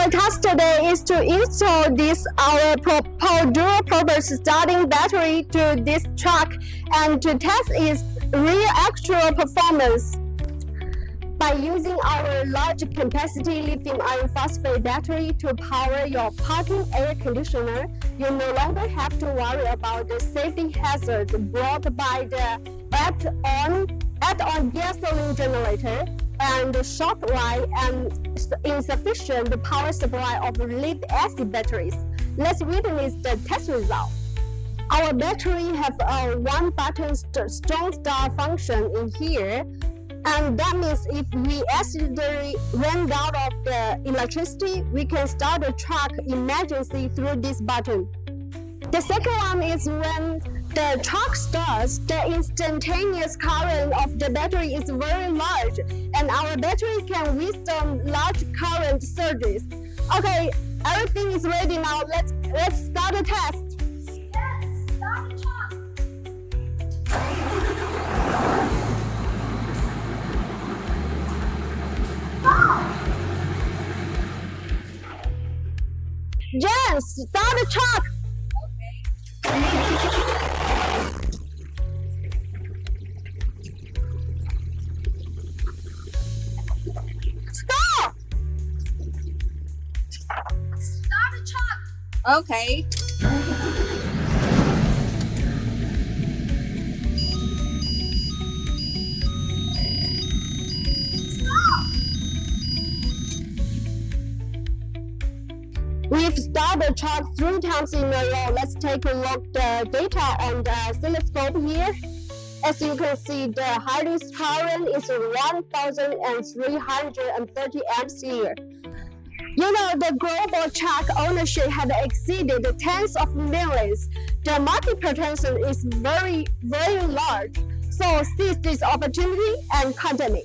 Our task today is to install this our Propow dual-purpose starting battery to this truck and to test its real actual performance. By using our large capacity lithium iron phosphate battery to power your parking air conditioner, you no longer have to worry about the safety hazard brought by the add-on gasoline generator and short life and insufficient power supply of lead-acid batteries. Let's witness the test result. Our battery have a one-button strong start function in here, and that means if we accidentally ran out of the electricity, we can start the truck emergency through this button. The second one is when the truck starts, the instantaneous current of the battery is very large, and our battery can withstand large current surges. Okay, everything is ready now. Let's start the test. Yes, start the truck. Yes, start the truck. Stop! Start the truck. Okay. We've started the truck 3 times in a row. Let's take a look at the data on the oscilloscope here. As you can see, the highest current is 1,330 amps here. You know, the global truck ownership had exceeded tens of millions. The market potential is very, very large. So seize this opportunity and contact me.